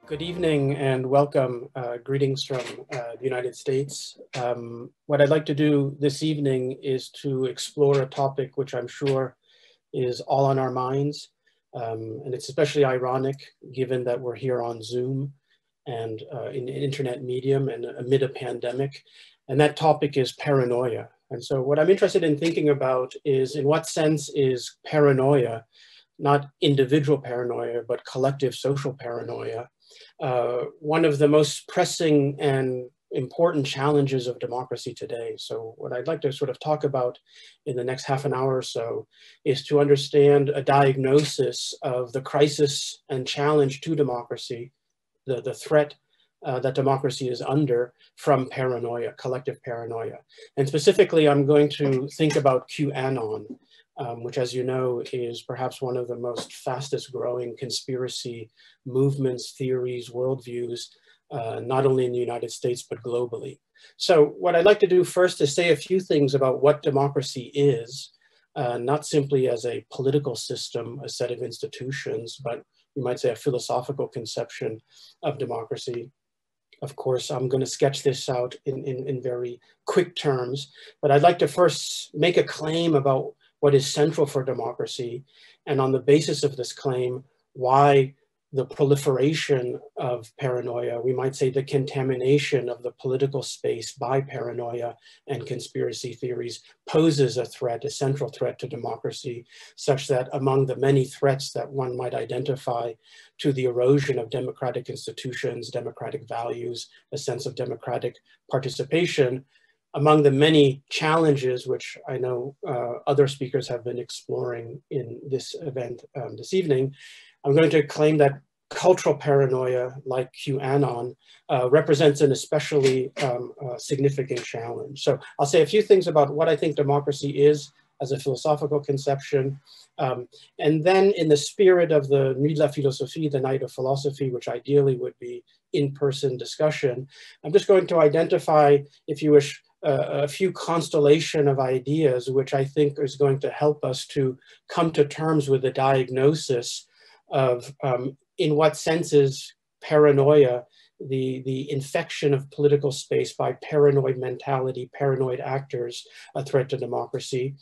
Good evening and welcome. Greetings from the United States. What I'd like to do this evening is to explore a topic which I'm sure is all on our minds. And it's especially ironic given that we're here on Zoom and in an internet medium and amid a pandemic. And that topic is paranoia. And so what I'm interested in thinking about is, in what sense is paranoia, not individual paranoia, but collective social paranoia, one of the most pressing and important challenges of democracy today. So what I'd like to sort of talk about in the next half an hour or so is to understand a diagnosis of the crisis and challenge to democracy, the threat that democracy is under from paranoia, collective paranoia. And specifically, I'm going to think about QAnon, which, as you know, is perhaps one of the most fastest growing conspiracy movements, theories, worldviews, not only in the United States, but globally. So what I'd like to do first is say a few things about what democracy is, not simply as a political system, a set of institutions, but you might say a philosophical conception of democracy. Of course, I'm going to sketch this out in very quick terms, but I'd like to first make a claim about what is central for democracy, and on the basis of this claim, why the proliferation of paranoia, we might say the contamination of the political space by paranoia and conspiracy theories, poses a threat, a central threat to democracy, such that among the many threats that one might identify to the erosion of democratic institutions, democratic values, a sense of democratic participation, among the many challenges, which I know other speakers have been exploring in this event this evening, I'm going to claim that cultural paranoia, like QAnon, represents an especially significant challenge. So I'll say a few things about what I think democracy is as a philosophical conception. And then in the spirit of the Nuit de la Philosophie, the Night of Philosophy, which ideally would be in-person discussion, I'm just going to identify, if you wish, a few constellation of ideas, which I think is going to help us to come to terms with the diagnosis of in what sense is paranoia, the infection of political space by paranoid mentality, paranoid actors, a threat to democracy.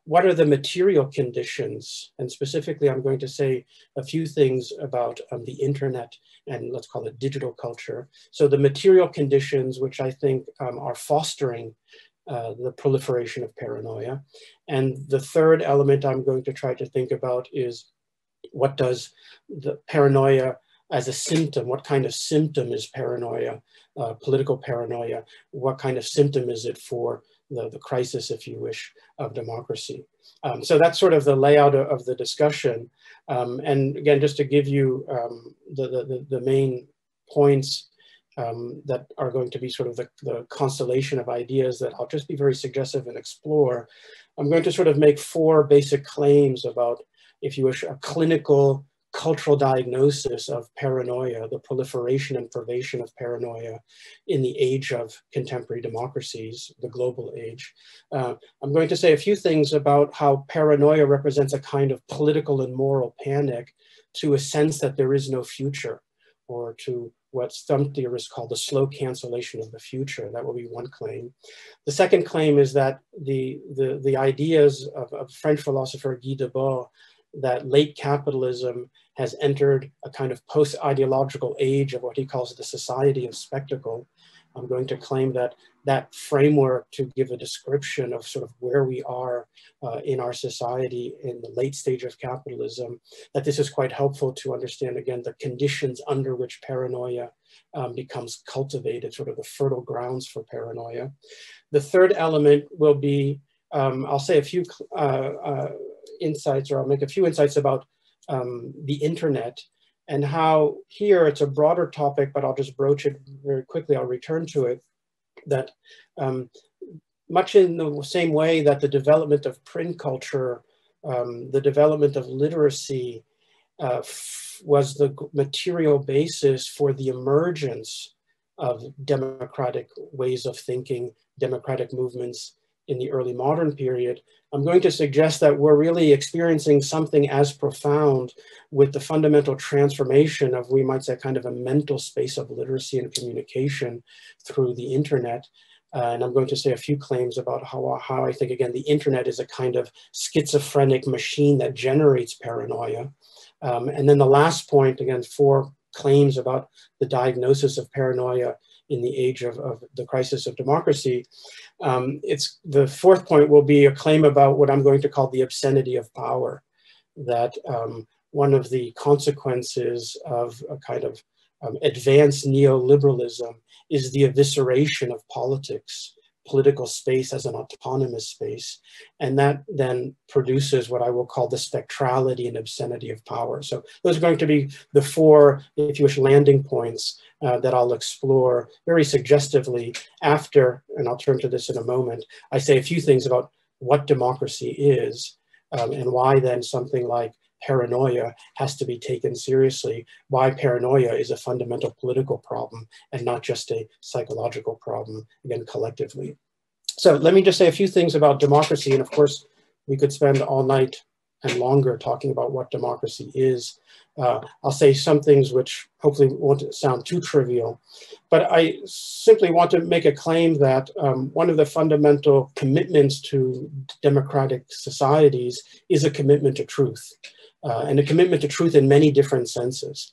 What are the material conditions? And specifically, I'm going to say a few things about the internet and let's call it digital culture. So the material conditions, which I think are fostering the proliferation of paranoia. And the third element I'm going to try to think about is, what does the paranoia as a symptom, what kind of symptom is paranoia, political paranoia? What kind of symptom is it for the crisis, if you wish, of democracy? So that's sort of the layout of the discussion. And again, just to give you the main points that are going to be sort of the constellation of ideas that I'll just be very suggestive and explore, I'm going to sort of make four basic claims about, if you wish, a clinical cultural diagnosis of paranoia, the proliferation and pervasiveness of paranoia in the age of contemporary democracies, the global age. I'm going to say a few things about how paranoia represents a kind of political and moral panic to a sense that there is no future, or to what some theorists call the slow cancellation of the future. That will be one claim. The second claim is that the ideas of French philosopher Guy Debord, that late capitalism has entered a kind of post-ideological age of what he calls the society of spectacle. I'm going to claim that that framework to give a description of sort of where we are in our society in the late stage of capitalism, that this is quite helpful to understand, again, the conditions under which paranoia becomes cultivated, sort of the fertile grounds for paranoia. The third element will be, I'll say a few insights, or I'll make a few insights about the internet, and how here it's a broader topic, but I'll just broach it very quickly. I'll return to it, that much in the same way that the development of print culture, the development of literacy was the material basis for the emergence of democratic ways of thinking, democratic movements in the early modern period, I'm going to suggest that we're really experiencing something as profound with the fundamental transformation of, we might say, kind of a mental space of literacy and communication through the internet. And I'm going to say a few claims about how I think, again, the internet is a kind of schizophrenic machine that generates paranoia. And then the last point, again, 4 claims about the diagnosis of paranoia in the age of the crisis of democracy. The 4th point will be a claim about what I'm going to call the obscenity of power, that one of the consequences of a kind of advanced neoliberalism is the evisceration of politics, political space as an autonomous space. And that then produces what I will call the spectrality and obscenity of power. So those are going to be the 4, if you wish, landing points that I'll explore very suggestively after, and I'll turn to this in a moment, I say a few things about what democracy is and why then something like paranoia has to be taken seriously, why paranoia is a fundamental political problem and not just a psychological problem, again, collectively. So let me just say a few things about democracy. And of course, we could spend all night and longer talking about what democracy is. I'll say some things which hopefully won't sound too trivial, but I simply want to make a claim that one of the fundamental commitments to democratic societies is a commitment to truth, and a commitment to truth in many different senses.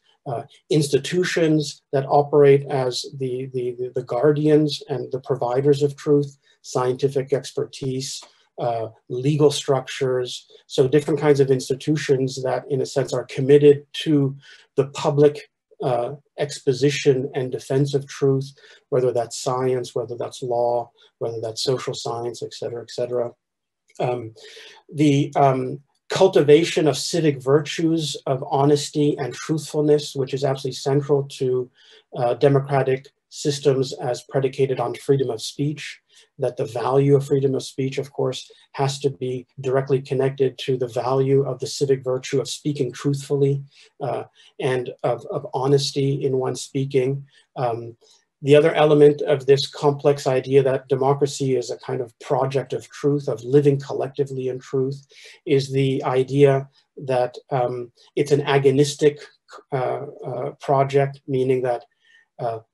Institutions that operate as the guardians and the providers of truth, scientific expertise, legal structures, so different kinds of institutions that in a sense are committed to the public exposition and defense of truth, whether that's science, whether that's law, whether that's social science, et cetera, et cetera. The cultivation of civic virtues of honesty and truthfulness, which is absolutely central to democratic systems as predicated on freedom of speech, that the value of freedom of speech, of course, has to be directly connected to the value of the civic virtue of speaking truthfully and of honesty in one's speaking. The other element of this complex idea that democracy is a kind of project of truth, of living collectively in truth, is the idea that it's an agonistic project, meaning that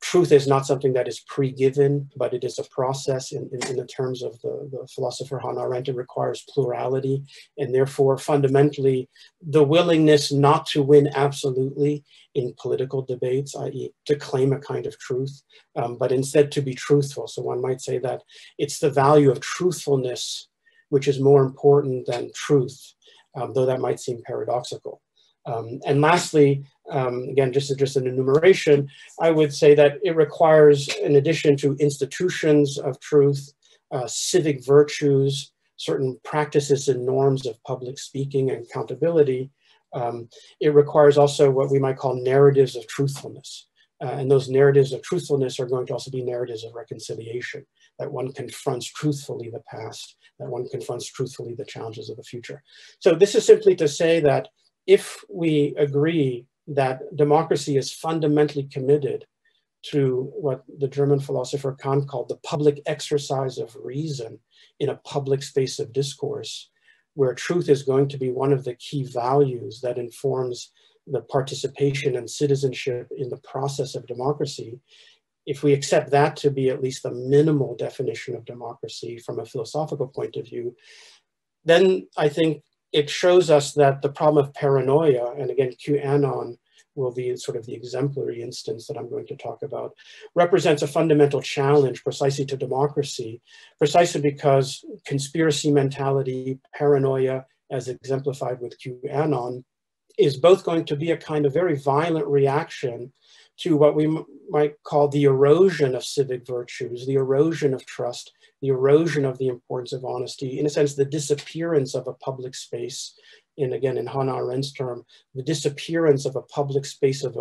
truth is not something that is pre-given, but it is a process. In the terms of the philosopher Hannah Arendt, it requires plurality, and therefore fundamentally the willingness not to win absolutely in political debates, i.e. to claim a kind of truth, but instead to be truthful. So one might say that it's the value of truthfulness which is more important than truth, though that might seem paradoxical. And lastly, again, just an enumeration, I would say that it requires, in addition to institutions of truth, civic virtues, certain practices and norms of public speaking and accountability, it requires also what we might call narratives of truthfulness. And those narratives of truthfulness are going to also be narratives of reconciliation, that one confronts truthfully the past, that one confronts truthfully the challenges of the future. So this is simply to say that if we agree that democracy is fundamentally committed to what the German philosopher Kant called the public exercise of reason in a public space of discourse, where truth is going to be one of the key values that informs the participation and citizenship in the process of democracy, if we accept that to be at least the minimal definition of democracy from a philosophical point of view, then I think it shows us that the problem of paranoia, and again, QAnon will be sort of the exemplary instance that I'm going to talk about, represents a fundamental challenge precisely to democracy, precisely because conspiracy mentality, paranoia, as exemplified with QAnon, is both going to be a kind of very violent reaction to what we might call the erosion of civic virtues, the erosion of trust, the erosion of the importance of honesty, in a sense, the disappearance of a public space, in Hannah Arendt's term, the disappearance of a public space of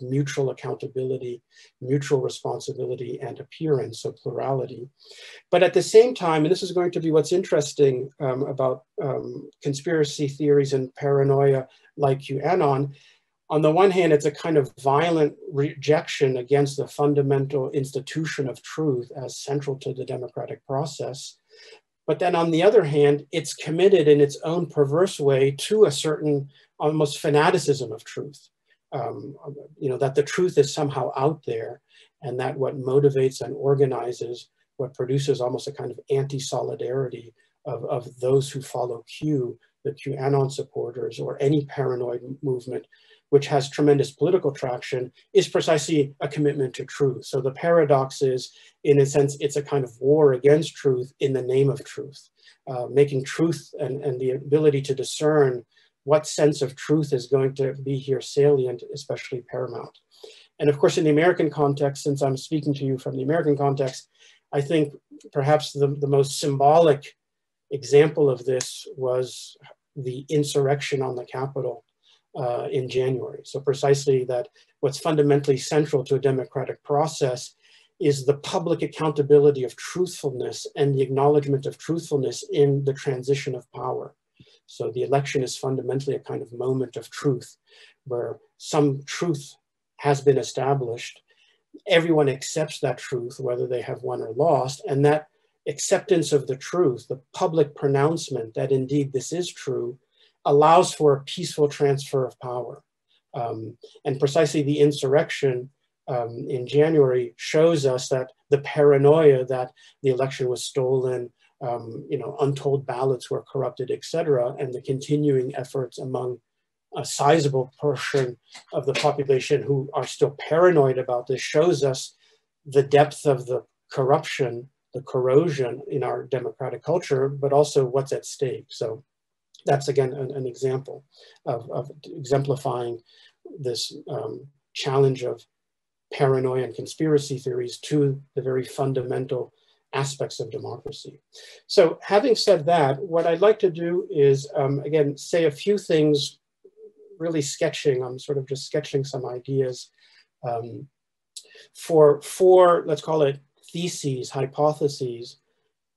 mutual accountability, mutual responsibility, and appearance, so plurality. But at the same time, and this is going to be what's interesting about conspiracy theories and paranoia like QAnon, on the one hand, it's a kind of violent rejection against the fundamental institution of truth as central to the democratic process. But then on the other hand, it's committed in its own perverse way to a certain almost fanaticism of truth. That the truth is somehow out there, and that what motivates and organizes, what produces almost a kind of anti-solidarity of those who follow Q, the QAnon supporters, or any paranoid movement, which has tremendous political traction, is precisely a commitment to truth. So the paradox is, in a sense, it's a kind of war against truth in the name of truth, making truth and the ability to discern what sense of truth is going to be here salient, especially paramount. And of course, in the American context, since I'm speaking to you from the American context, I think perhaps the most symbolic example of this was the insurrection on the Capitol in January. So precisely that what's fundamentally central to a democratic process is the public accountability of truthfulness and the acknowledgement of truthfulness in the transition of power. So the election is fundamentally a kind of moment of truth, where some truth has been established. Everyone accepts that truth, whether they have won or lost, and that acceptance of the truth, the public pronouncement that indeed this is true, allows for a peaceful transfer of power. And precisely the insurrection in January shows us that the paranoia that the election was stolen, untold ballots were corrupted, etc., and the continuing efforts among a sizable portion of the population who are still paranoid about this shows us the depth of the corruption, the corrosion in our democratic culture, but also what's at stake. So that's, again, an example of exemplifying this challenge of paranoia and conspiracy theories to the very fundamental aspects of democracy. So having said that, what I'd like to do is, again, say a few things, really sketching, I'm sort of just sketching some ideas for four, let's call it theses, hypotheses,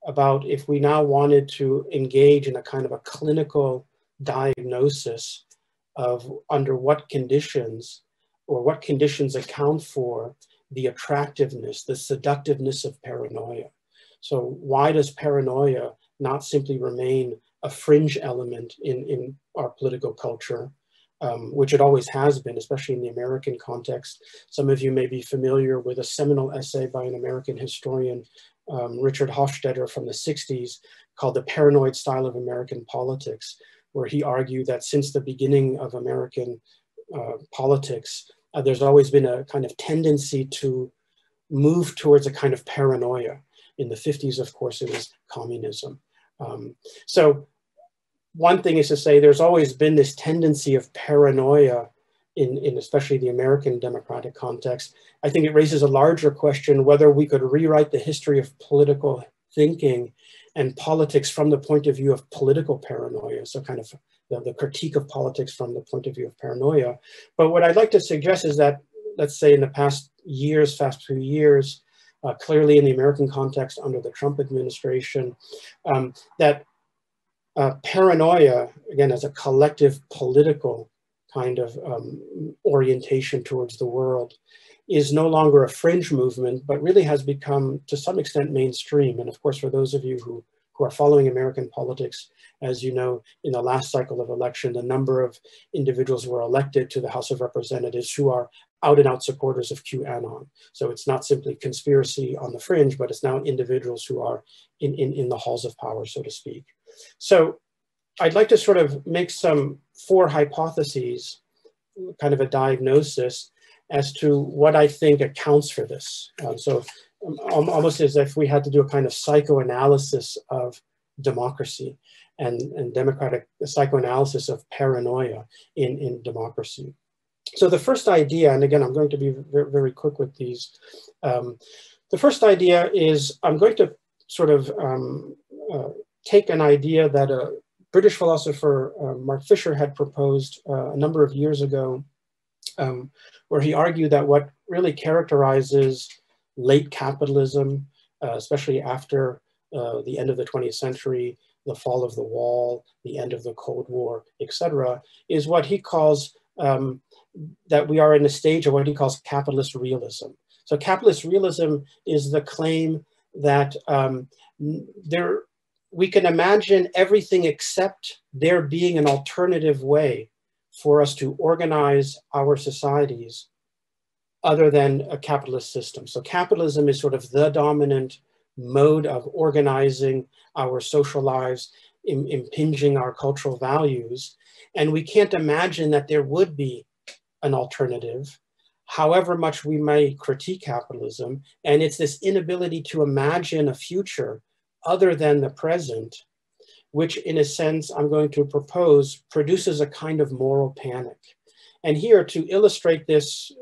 about if we now wanted to engage in a kind of a clinical diagnosis of under what conditions, or what conditions account for the attractiveness, the seductiveness of paranoia. So why does paranoia not simply remain a fringe element in our political culture, which it always has been, especially in the American context? Some of you may be familiar with a seminal essay by an American historian, Richard Hofstadter, from the 60s, called The Paranoid Style of American Politics, where he argued that since the beginning of American politics, there's always been a kind of tendency to move towards a kind of paranoia. In the 50s, of course, it was communism. So one thing is to say there's always been this tendency of paranoia in especially the American democratic context. I think it raises a larger question whether we could rewrite the history of political thinking and politics from the point of view of political paranoia. So kind of the critique of politics from the point of view of paranoia. But what I'd like to suggest is that, let's say in the past few years, clearly in the American context under the Trump administration, that paranoia, again, as a collective political kind of orientation towards the world, is no longer a fringe movement, but really has become, to some extent, mainstream. And of course, for those of you who are following American politics, as you know, in the last cycle of election, the number of individuals who were elected to the House of Representatives who are out and out supporters of QAnon. So it's not simply conspiracy on the fringe, but it's now individuals who are in the halls of power, so to speak. So I'd like to sort of make four hypotheses, kind of a diagnosis as to what I think accounts for this. So almost as if we had to do a kind of psychoanalysis of democracy and democratic psychoanalysis of paranoia in democracy. So the first idea, and again, I'm going to be very, very quick with these. The first idea is I'm going to sort of take an idea that a British philosopher, Mark Fisher, had proposed a number of years ago, where he argued that what really characterizes late capitalism, especially after the end of the 20th century, the fall of the wall, the end of the Cold War, etc., is what he calls that we are in a stage of what he calls capitalist realism. So capitalist realism is the claim that we can imagine everything except there being an alternative way for us to organize our societies other than a capitalist system. So capitalism is sort of the dominant mode of organizing our social lives, impinging our cultural values. And we can't imagine that there would be an alternative, however much we may critique capitalism. And it's this inability to imagine a future other than the present, which in a sense I'm going to propose produces a kind of moral panic. And here, to illustrate this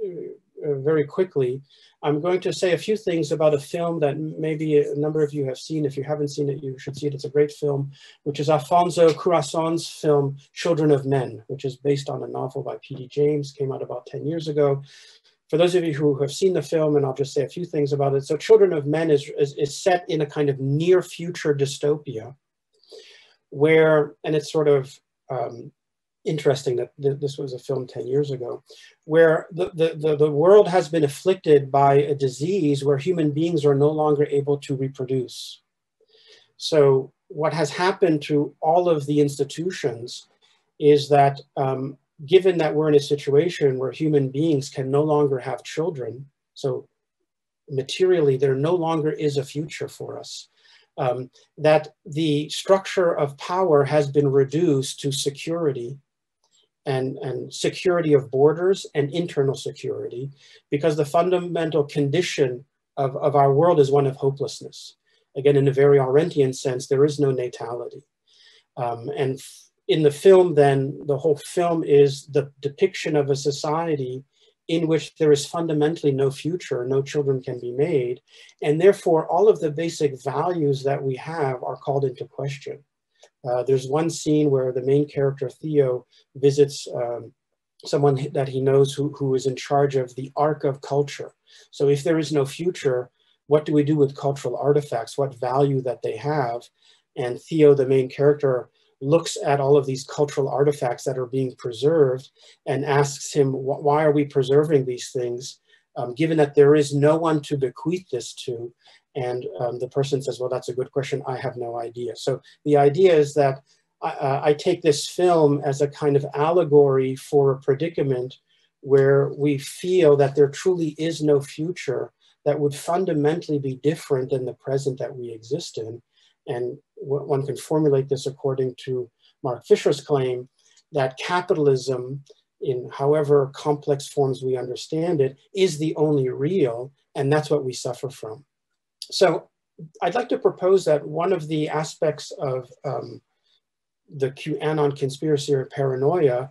very quickly, I'm going to say a few things about a film that maybe a number of you have seen. If you haven't seen it, you should see it. It's a great film, which is Alfonso Cuarón's film, Children of Men, which is based on a novel by P.D. James, came out about 10 years ago. For those of you who have seen the film, and I'll just say a few things about it. So Children of Men is set in a kind of near future dystopia where, and it's sort of interesting that this was a film 10 years ago, where the world has been afflicted by a disease where human beings are no longer able to reproduce. So what has happened to all of the institutions is that given that we're in a situation where human beings can no longer have children, so materially there no longer is a future for us, that the structure of power has been reduced to security and security of borders and internal security, because the fundamental condition of our world is one of hopelessness. Again, in a very Arendtian sense, there is no natality. And in the film then, the whole film is the depiction of a society in which there is fundamentally no future, no children can be made, and therefore all of the basic values that we have are called into question. There's one scene where the main character, Theo, visits someone that he knows who is in charge of the Ark of Culture. So if there is no future, what do we do with cultural artifacts? What value that they have? And Theo, the main character, looks at all of these cultural artifacts that are being preserved and asks him, why are we preserving these things, given that there is no one to bequeath this to? And the person says, well, that's a good question. I have no idea. So the idea is that I take this film as a kind of allegory for a predicament where we feel that there truly is no future that would fundamentally be different than the present that we exist in. And one can formulate this according to Mark Fisher's claim that capitalism, in however complex forms we understand it, is the only real, and that's what we suffer from. So I'd like to propose that one of the aspects of the QAnon conspiracy or paranoia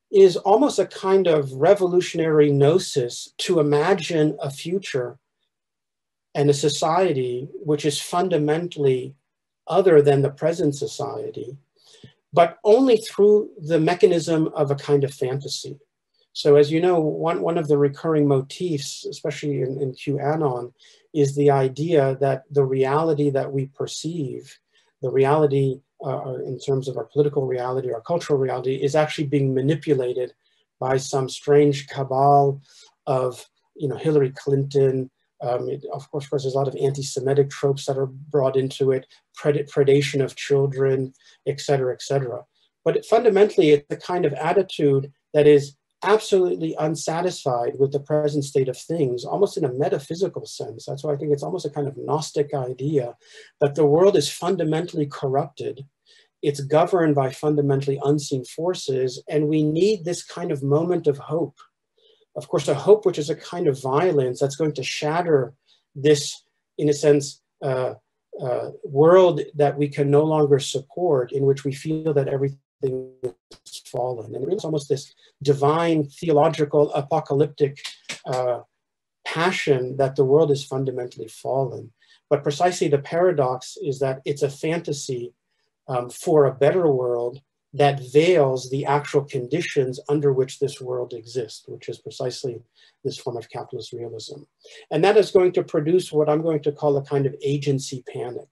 is almost a kind of revolutionary gnosis to imagine a future and a society which is fundamentally other than the present society, but only through the mechanism of a kind of fantasy. So as you know, one of the recurring motifs, especially in QAnon, is the idea that the reality that we perceive, the reality in terms of our political reality, our cultural reality, is actually being manipulated by some strange cabal of, Hillary Clinton. Of course, there's a lot of anti-Semitic tropes that are brought into it, predation of children, et cetera, et cetera. But fundamentally, it's a kind of attitude that is absolutely unsatisfied with the present state of things, almost in a metaphysical sense. That's why I think it's almost a kind of Gnostic idea that the world is fundamentally corrupted. It's governed by fundamentally unseen forces, and we need this kind of moment of hope. Of course, a hope which is a kind of violence that's going to shatter this, in a sense, world that we can no longer support, in which we feel that everything is fallen. And it's almost this divine, theological, apocalyptic passion that the world is fundamentally fallen. But precisely the paradox is that it's a fantasy for a better world that veils the actual conditions under which this world exists, which is precisely this form of capitalist realism. And that is going to produce what I'm going to call a kind of agency panic.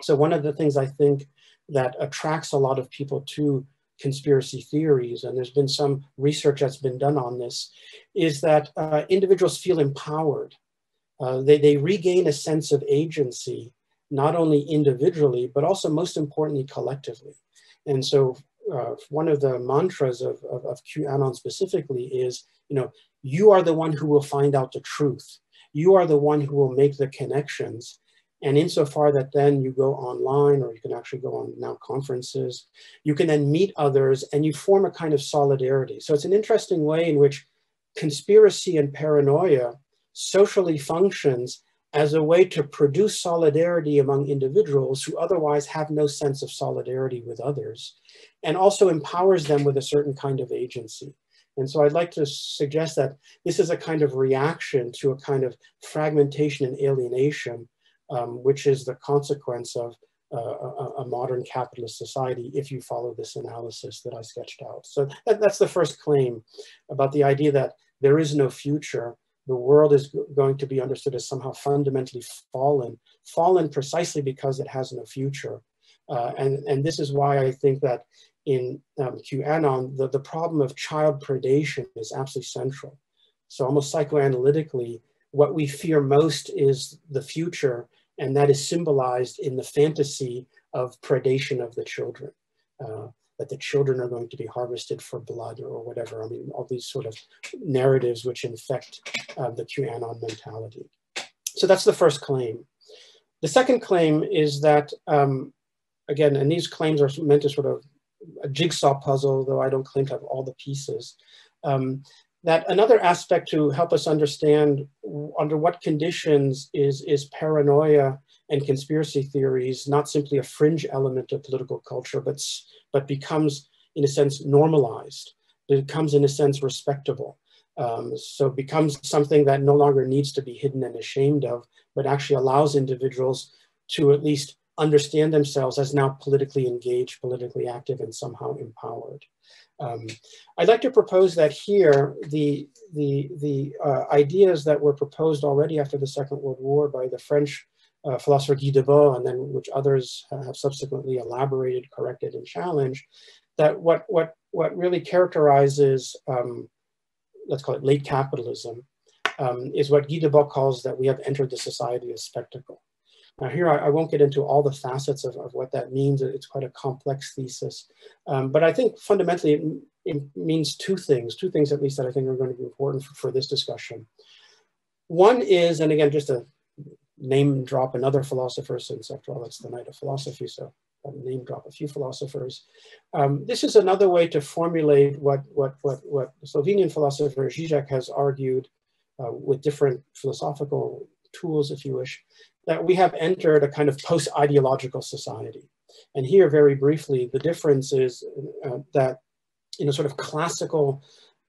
So one of the things I think that attracts a lot of people to conspiracy theories, and there's been some research that's been done on this, is that individuals feel empowered. They regain a sense of agency not only individually, but also most importantly, collectively. And so one of the mantras of QAnon specifically is, you are the one who will find out the truth. You are the one who will make the connections. And insofar that then you go online, or you can actually go on now conferences, you can then meet others and you form a kind of solidarity. So it's an interesting way in which conspiracy and paranoia socially functions as a way to produce solidarity among individuals who otherwise have no sense of solidarity with others, and also empowers them with a certain kind of agency. And so I'd like to suggest that this is a kind of reaction to a kind of fragmentation and alienation, which is the consequence of a modern capitalist society, if you follow this analysis that I sketched out. So that's the first claim about the idea that there is no future. The world is going to be understood as somehow fundamentally fallen precisely because it has no future. And this is why I think that in QAnon, the problem of child predation is absolutely central. So almost psychoanalytically, what we fear most is the future, and that is symbolized in the fantasy of predation of the children, that the children are going to be harvested for blood or whatever. I mean, all these sort of narratives which infect the QAnon mentality. So that's the first claim. The second claim is that, again, and these claims are meant to sort of a jigsaw puzzle, though I don't claim to have all the pieces, that another aspect to help us understand under what conditions is paranoia and conspiracy theories not simply a fringe element of political culture, but becomes, in a sense, normalized. It becomes, in a sense, respectable. So it becomes something that no longer needs to be hidden and ashamed of, but actually allows individuals to at least understand themselves as now politically engaged, politically active, and somehow empowered. I'd like to propose that here, the ideas that were proposed already after the Second World War by the French philosopher Guy Debord, and then which others have subsequently elaborated, corrected, and challenged, that what really characterizes, let's call it late capitalism, is what Guy Debord calls that we have entered the society of spectacle. Now here, I won't get into all the facets of what that means. It's quite a complex thesis. But I think fundamentally it means two things at least that I think are going to be important for this discussion. One is, and again, just to name drop another philosopher, since after all, it's the night of philosophy, so I'll name drop a few philosophers. This is another way to formulate what the Slovenian philosopher Žižek has argued with different philosophical tools, if you wish, that we have entered a kind of post-ideological society. And here, very briefly, the difference is that in a sort of classical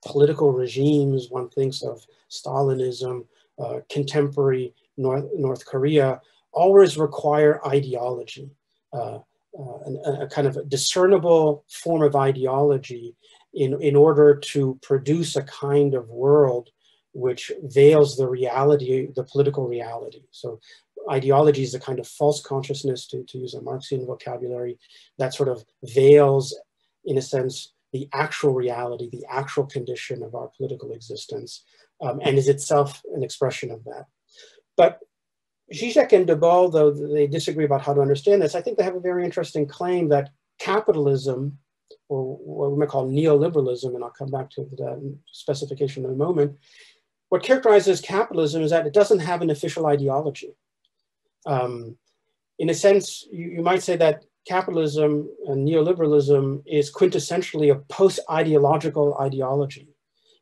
political regimes, one thinks of Stalinism, contemporary North Korea, always require ideology, a kind of discernible form of ideology in order to produce a kind of world which veils the reality, the political reality. So ideology is a kind of false consciousness, to use a Marxian vocabulary, that sort of veils, in a sense, the actual reality, the actual condition of our political existence, and is itself an expression of that. But Žižek and Debord, though they disagree about how to understand this, I think they have a very interesting claim that capitalism, or what we might call neoliberalism, and I'll come back to that specification in a moment, what characterizes capitalism is that it doesn't have an official ideology. In a sense, you might say that capitalism and neoliberalism is quintessentially a post-ideological ideology,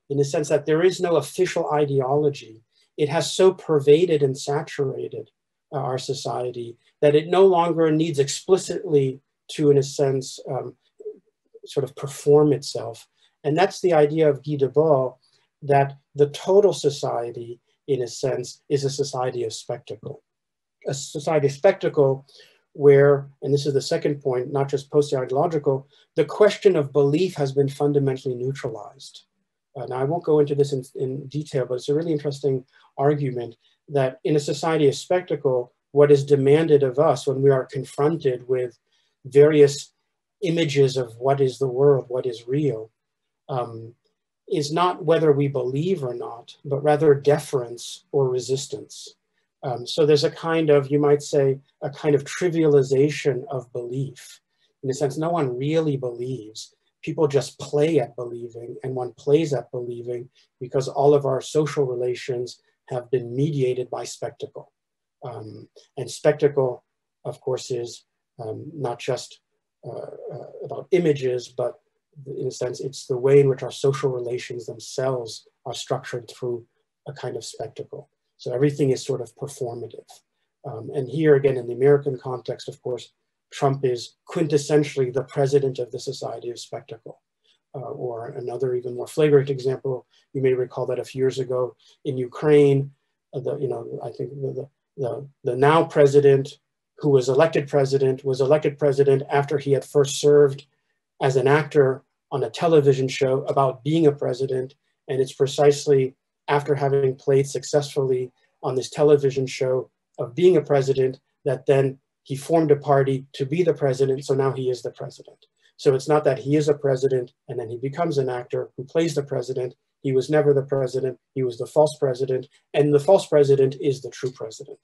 in the sense that there is no official ideology. It has so pervaded and saturated our society that it no longer needs explicitly to, in a sense, sort of perform itself. And that's the idea of Guy Debord, that the total society, in a sense, is a society of spectacle. A society of spectacle where, and this is the second point, not just post-ideological, the question of belief has been fundamentally neutralized. Now, I won't go into this in detail, but it's a really interesting argument that in a society of spectacle, what is demanded of us when we are confronted with various images of what is the world, what is real, is not whether we believe or not, but rather deference or resistance. So there's a kind of, you might say, a kind of trivialization of belief. In a sense, no one really believes. People just play at believing, and one plays at believing because all of our social relations have been mediated by spectacle. And spectacle, of course, is not just about images, but in a sense, it's the way in which our social relations themselves are structured through a kind of spectacle. So everything is sort of performative. And here again, in the American context, of course, Trump is quintessentially the president of the Society of Spectacle. Or another even more flagrant example, you may recall that a few years ago in Ukraine, I think the now president who was elected president after he had first served as an actor on a television show about being a president. And it's precisely after having played successfully on this television show of being a president that then he formed a party to be the president. So now he is the president. So it's not that he is a president and then he becomes an actor who plays the president. He was never the president. He was the false president. And the false president is the true president.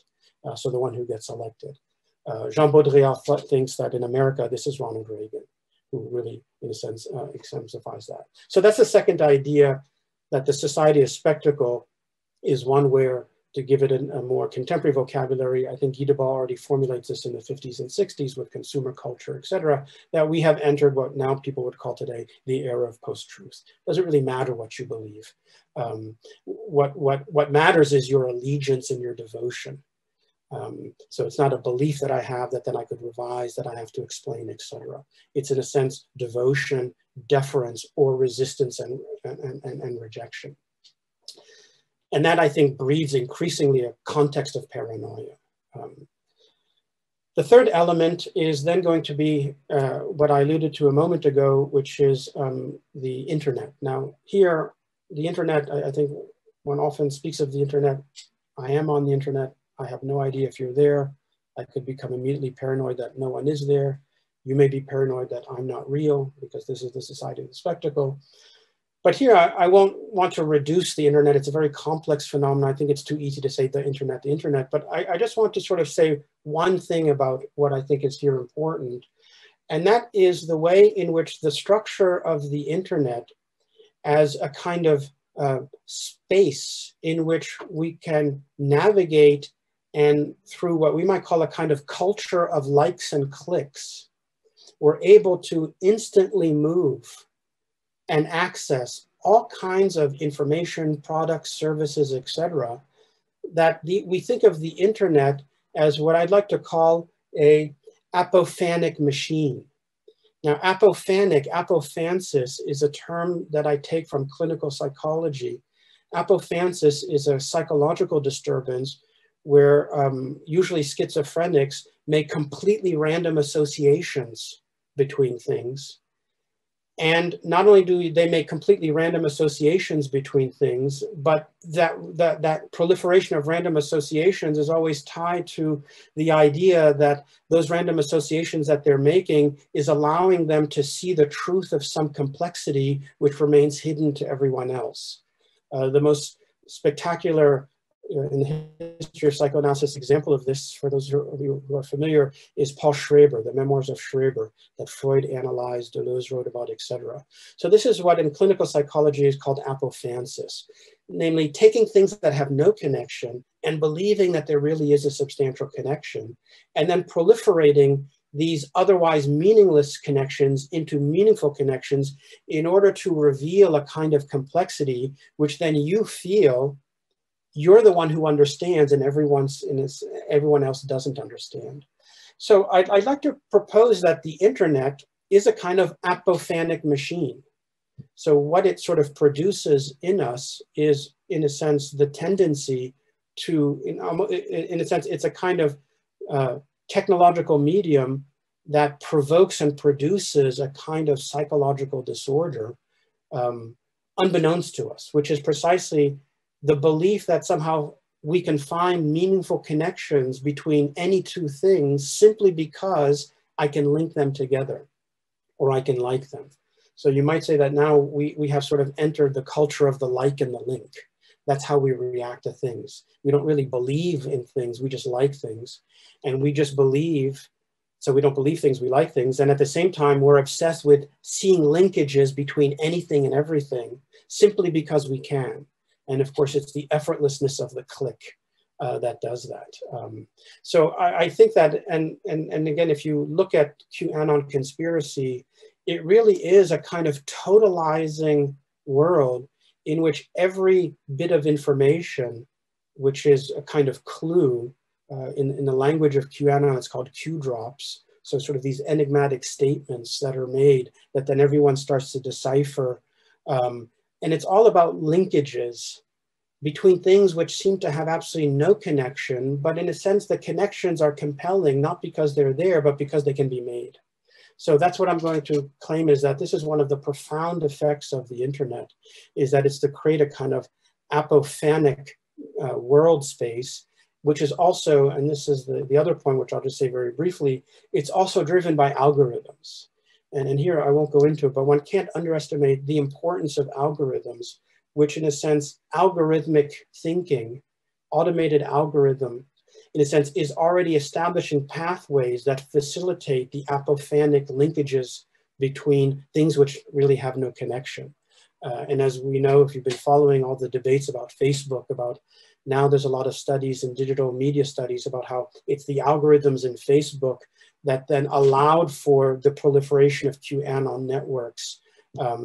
So the one who gets elected. Jean Baudrillard thinks that in America, this is Ronald Reagan, who really, in a sense, exemplifies that. So that's the second idea, that the Society of Spectacle is one where, to give it a more contemporary vocabulary, I think Guy Debord already formulates this in the 50s and 60s with consumer culture, et cetera, that we have entered what now people would call today the era of post-truth. Doesn't really matter what you believe. What matters is your allegiance and your devotion. So it's not a belief that I have that then I could revise, that I have to explain, et cetera. It's in a sense devotion, deference, or resistance and rejection. And that, I think, breeds increasingly a context of paranoia. The third element is then going to be what I alluded to a moment ago, which is the internet. Now here, the internet, I think one often speaks of the internet. I am on the internet. I have no idea if you're there. I could become immediately paranoid that no one is there. You may be paranoid that I'm not real because this is the Society of the Spectacle. But here, I won't want to reduce the internet. It's a very complex phenomenon. I think it's too easy to say the internet. But I just want to sort of say one thing about what I think is here important. And that is the way in which the structure of the internet as a kind of space in which we can navigate, and through what we might call a kind of culture of likes and clicks, we're able to instantly move and access all kinds of information, products, services, et cetera, that we think of the internet as what I'd like to call a apophanic machine. Now, apophansis is a term that I take from clinical psychology. Apophansis is a psychological disturbance where usually schizophrenics make completely random associations between things. And not only do they make completely random associations between things, but that proliferation of random associations is always tied to the idea that those random associations that they're making is allowing them to see the truth of some complexity which remains hidden to everyone else. The most spectacular in the history of psychoanalysis example of this, for those of you who are familiar, is Paul Schreber, the memoirs of Schreber that Freud analyzed, Deleuze wrote about, etc. So this is what in clinical psychology is called apophansis, namely taking things that have no connection and believing that there really is a substantial connection, and then proliferating these otherwise meaningless connections into meaningful connections in order to reveal a kind of complexity which then you feel you're the one who understands and everyone else doesn't understand. So I'd like to propose that the internet is a kind of apophanic machine. So what it sort of produces in us is, in a sense, the tendency to, in a sense, it's a kind of technological medium that provokes and produces a kind of psychological disorder unbeknownst to us, which is precisely the belief that somehow we can find meaningful connections between any two things simply because I can link them together or I can like them. So you might say that now we have sort of entered the culture of the like and the link, That's how we react to things. We don't really believe in things, we just like things. And we just believe, so we don't believe things, we like things. And at the same time, we're obsessed with seeing linkages between anything and everything simply because we can. And of course, it's the effortlessness of the click that does that. So I think that, and again, if you look at QAnon conspiracy, it really is a kind of totalizing world in which every bit of information, which is a kind of clue, in the language of QAnon, it's called Q drops. So sort of these enigmatic statements that are made that then everyone starts to decipher. And it's all about linkages between things which seem to have absolutely no connection, but in a sense, the connections are compelling, not because they're there, but because they can be made. So that's what I'm going to claim, is that this is one of the profound effects of the internet, is that it's to create a kind of apophanic world space, which is also, and this is the other point, which I'll just say very briefly, it's also driven by algorithms. And here I won't go into it, but one can't underestimate the importance of algorithms, which in a sense, algorithmic thinking, automated algorithm, in a sense, is already establishing pathways that facilitate the apophanic linkages between things which really have no connection. And as we know, if you've been following all the debates about Facebook, about now there's a lot of studies in digital media studies about how it's the algorithms in Facebook that then allowed for the proliferation of QAnon networks.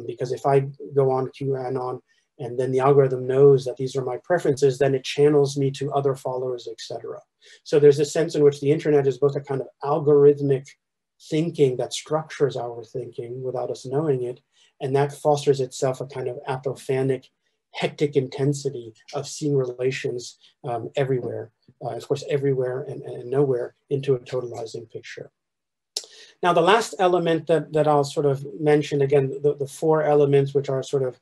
Because if I go on QAnon, and then the algorithm knows that these are my preferences, then it channels me to other followers, etc. So there's a sense in which the internet is both a kind of algorithmic thinking that structures our thinking without us knowing it, and that fosters itself a kind of apophanic, hectic intensity of seeing relations everywhere, of course, everywhere and nowhere, into a totalizing picture. Now, the last element that I'll sort of mention, again, the four elements which are sort of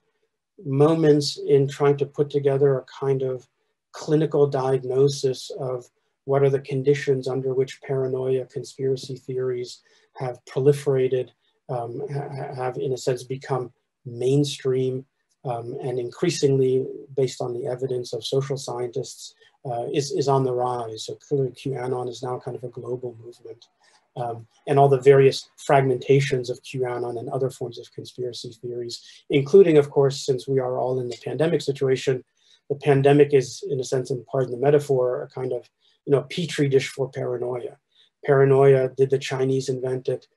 moments in trying to put together a kind of clinical diagnosis of what are the conditions under which paranoia, conspiracy theories have proliferated, have in a sense become mainstream, and increasingly, based on the evidence of social scientists, is on the rise. So clearly QAnon is now kind of a global movement. And all the various fragmentations of QAnon and other forms of conspiracy theories, including, of course, since we are all in the pandemic situation, the pandemic is, in a sense, and pardon the metaphor, a kind of, petri dish for paranoia. Paranoia, did the Chinese invent it?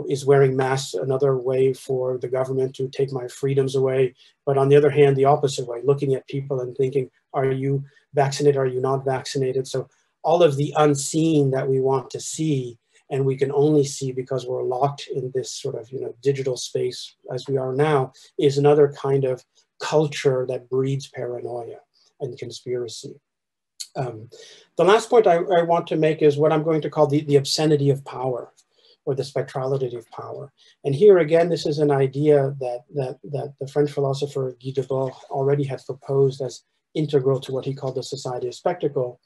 Is wearing masks another way for the government to take my freedoms away? But on the other hand, the opposite way, looking at people and thinking, are you vaccinated? Are you not vaccinated? So all of the unseen that we want to see, and we can only see because we're locked in this sort of digital space as we are now, is another kind of culture that breeds paranoia and conspiracy. The last point I want to make is what I'm going to call the obscenity of power, or the spectrality of power. And here again, this is an idea that the French philosopher Guy Debord already had proposed as integral to what he called the society of spectacle.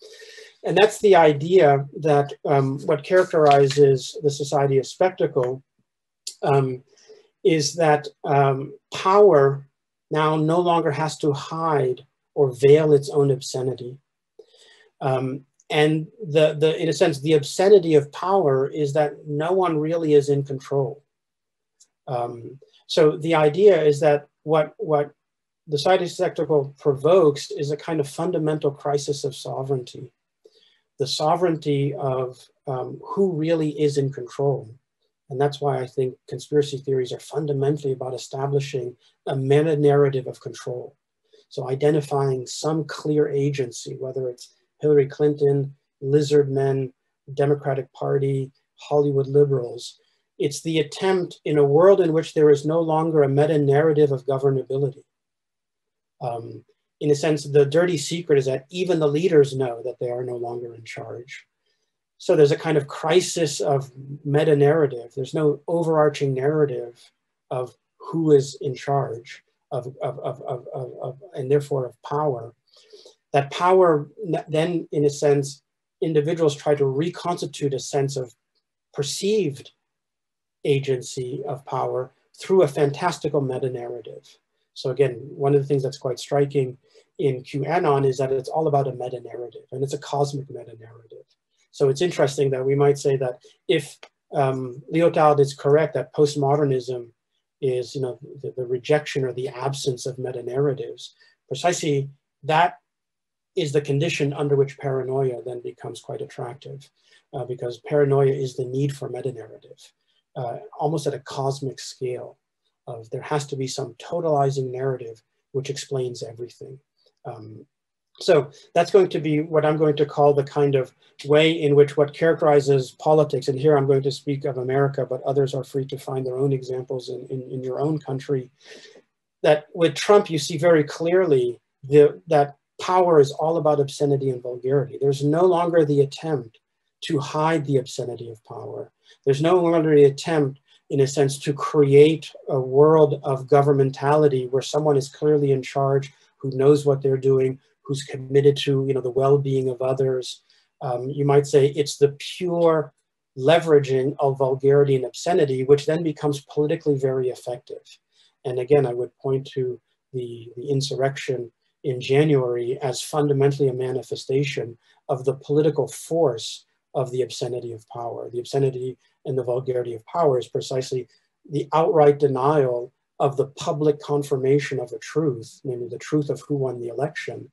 And that's the idea that what characterizes the society of spectacle is that power now no longer has to hide or veil its own obscenity. And in a sense, the obscenity of power is that no one really is in control. So the idea is that what the society of spectacle provokes is a kind of fundamental crisis of sovereignty. The sovereignty of who really is in control. And that's why I think conspiracy theories are fundamentally about establishing a meta-narrative of control. So identifying some clear agency, whether it's Hillary Clinton, lizard men, Democratic Party, Hollywood liberals. It's the attempt in a world in which there is no longer a meta-narrative of governability. In a sense, the dirty secret is that even the leaders know that they are no longer in charge. So there's a kind of crisis of meta-narrative. There's no overarching narrative of who is in charge and therefore of power. That power then, in a sense, individuals try to reconstitute a sense of perceived agency of power through a fantastical meta-narrative. So again, one of the things that's quite striking in QAnon is that it's all about a meta-narrative, and it's a cosmic meta-narrative. So it's interesting that we might say that if Lyotard is correct, that postmodernism is, you know, the rejection or the absence of meta-narratives, precisely that is the condition under which paranoia then becomes quite attractive, because paranoia is the need for meta-narrative, almost at a cosmic scale of there has to be some totalizing narrative which explains everything. So that's going to be what I'm going to call the kind of way in which what characterizes politics, and here I'm going to speak of America, but others are free to find their own examples in your own country, that with Trump, you see very clearly that power is all about obscenity and vulgarity. There's no longer the attempt to hide the obscenity of power. There's no longer the attempt, in a sense, to create a world of governmentality where someone is clearly in charge, who knows what they're doing, who's committed to, you know, the well-being of others. You might say it's the pure leveraging of vulgarity and obscenity, which then becomes politically very effective. And again, I would point to the insurrection in January as fundamentally a manifestation of the political force of the obscenity of power. The obscenity and the vulgarity of power is precisely the outright denial of the public confirmation of the truth, namely the truth of who won the election.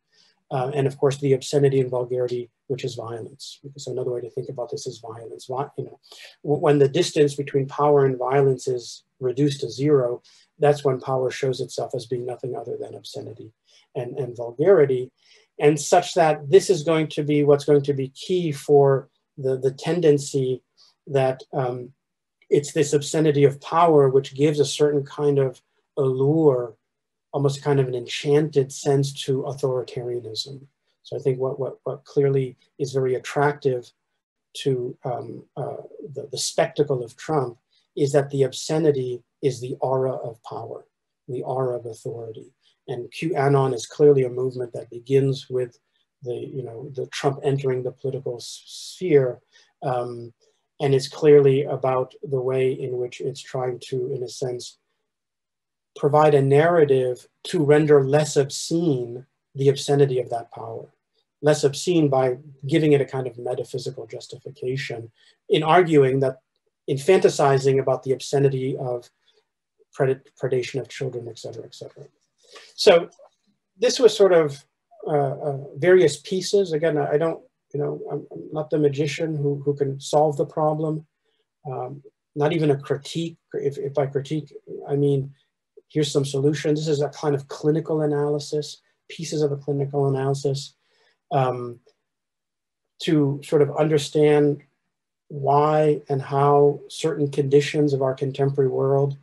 And of course, the obscenity and vulgarity, which is violence. So another way to think about this is violence. You know, when the distance between power and violence is reduced to zero, that's when power shows itself as being nothing other than obscenity and vulgarity. And such that this is going to be what's going to be key for the tendency that it's this obscenity of power which gives a certain kind of allure, almost kind of an enchanted sense to authoritarianism. So I think what clearly is very attractive to the spectacle of Trump is that the obscenity is the aura of power, the aura of authority. And QAnon is clearly a movement that begins with the Trump entering the political sphere, and is clearly about the way in which it's trying to, in a sense, provide a narrative to render less obscene the obscenity of that power. Less obscene by giving it a kind of metaphysical justification, in arguing that, in fantasizing about the obscenity of predation of children, et cetera, et cetera. So this was sort of various pieces. Again, I don't, I'm not the magician who can solve the problem. Not even a critique. If by critique, I mean, here's some solutions. This is a kind of clinical analysis, pieces of a clinical analysis, to sort of understand why and how certain conditions of our contemporary world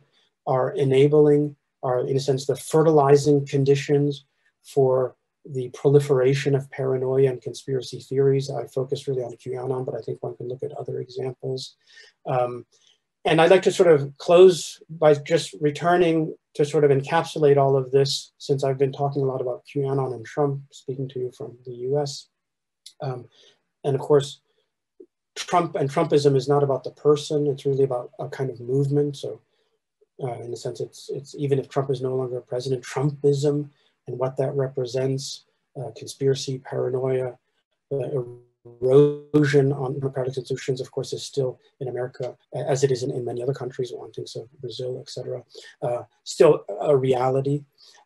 are enabling, are in a sense the fertilizing conditions for the proliferation of paranoia and conspiracy theories. I focus really on QAnon, but I think one can look at other examples. And I'd like to sort of close by just returning to sort of encapsulate all of this, since I've been talking a lot about QAnon and Trump, speaking to you from the US. And of course, Trump and Trumpism is not about the person, it's really about a kind of movement. So in a sense, it's even if Trump is no longer president, Trumpism and what that represents, conspiracy, paranoia, erosion on democratic institutions, of course, is still in America, as it is in many other countries, one thinks of Brazil, et cetera, still a reality.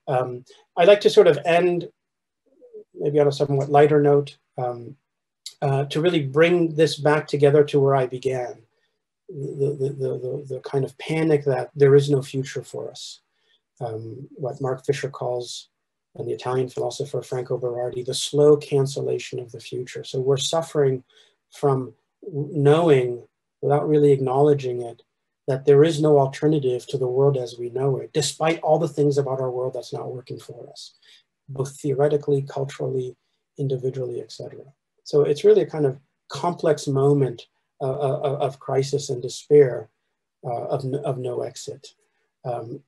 I'd like to sort of end maybe on a somewhat lighter note, to really bring this back together to where I began, the kind of panic that there is no future for us. What Mark Fisher calls, and the Italian philosopher Franco Berardi, the slow cancellation of the future. So we're suffering from knowing, without really acknowledging it, that there is no alternative to the world as we know it, despite all the things about our world that's not working for us, both theoretically, culturally, individually, etc. So it's really a kind of complex moment of crisis and despair, of no exit,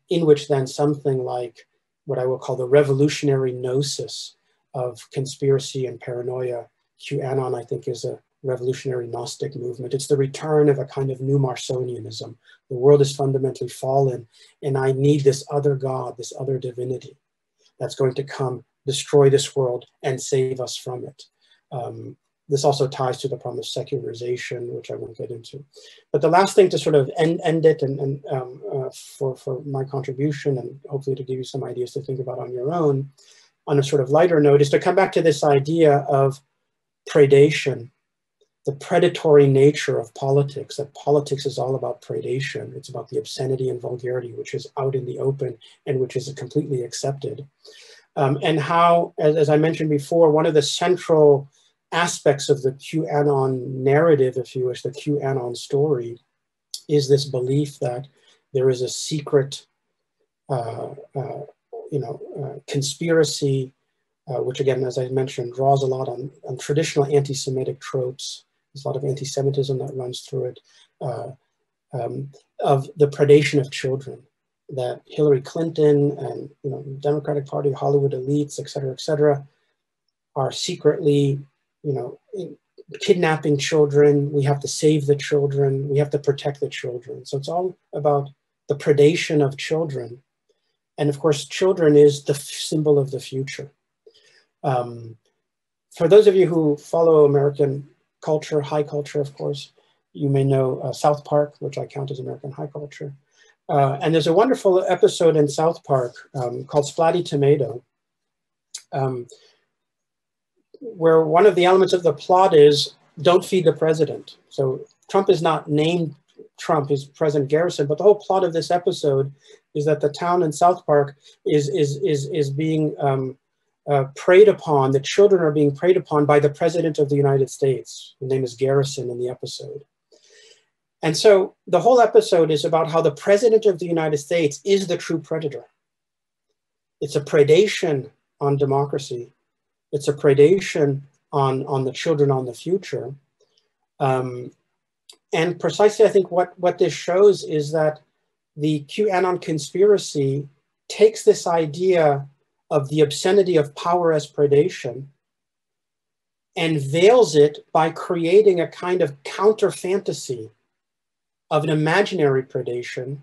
in which then something like what I will call the revolutionary gnosis of conspiracy and paranoia, QAnon, I think, is revolutionary Gnostic movement. It's the return of a kind of new Marsonianism. The world is fundamentally fallen, and I need this other God, this other divinity that's going to come, destroy this world, and save us from it. This also ties to the problem of secularization, which I won't get into. But the last thing to sort of end it, and for my contribution, and hopefully to give you some ideas to think about on your own, on a sort of lighter note, is to come back to this idea of predation, the predatory nature of politics, that politics is all about predation. It's about the obscenity and vulgarity, which is out in the open and which is completely accepted. And how, as I mentioned before, one of the central aspects of the QAnon narrative, if you wish, the QAnon story, is this belief that there is a secret, conspiracy, which again, as I mentioned, draws a lot on traditional anti-Semitic tropes. There's a lot of anti-Semitism that runs through it, of the predation of children, that Hillary Clinton and Democratic Party, Hollywood elites, et cetera, are secretly kidnapping children. We have to save the children. We have to protect the children. So it's all about the predation of children. And of course, children is the symbol of the future. For those of you who follow American culture, high culture, of course, you may know South Park, which I count as American high culture. And there's a wonderful episode in South Park called Splatty Tomato, where one of the elements of the plot is don't feed the president. So Trump is not named Trump, he's President Garrison, but the whole plot of this episode is that the town in South Park is being preyed upon, the children are being preyed upon by the President of the United States. His name is Garrison in the episode. And so the whole episode is about how the President of the United States is the true predator. It's a predation on democracy. It's a predation on the children, on the future. And precisely, I think what this shows is that the QAnon conspiracy takes this idea of the obscenity of power as predation and veils it by creating a kind of counter fantasy of an imaginary predation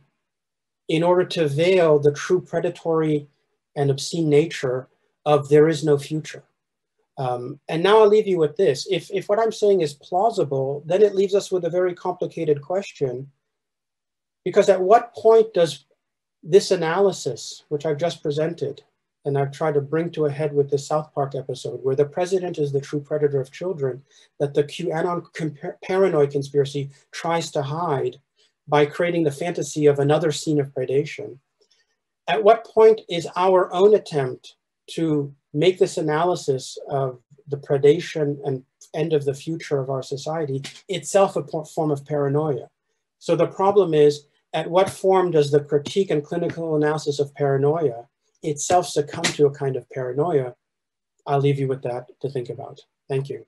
in order to veil the true predatory and obscene nature of there is no future. And now I'll leave you with this. If what I'm saying is plausible, then it leaves us with a very complicated question, because at what point does this analysis, which I've just presented, and I've tried to bring to a head with the South Park episode, where the president is the true predator of children, that the QAnon paranoia conspiracy tries to hide by creating the fantasy of another scene of predation. At what point is our own attempt to make this analysis of the predation and end of the future of our society itself a form of paranoia? So the problem is, at what form does the critique and clinical analysis of paranoia itself succumb to a kind of paranoia? I'll leave you with that to think about. Thank you.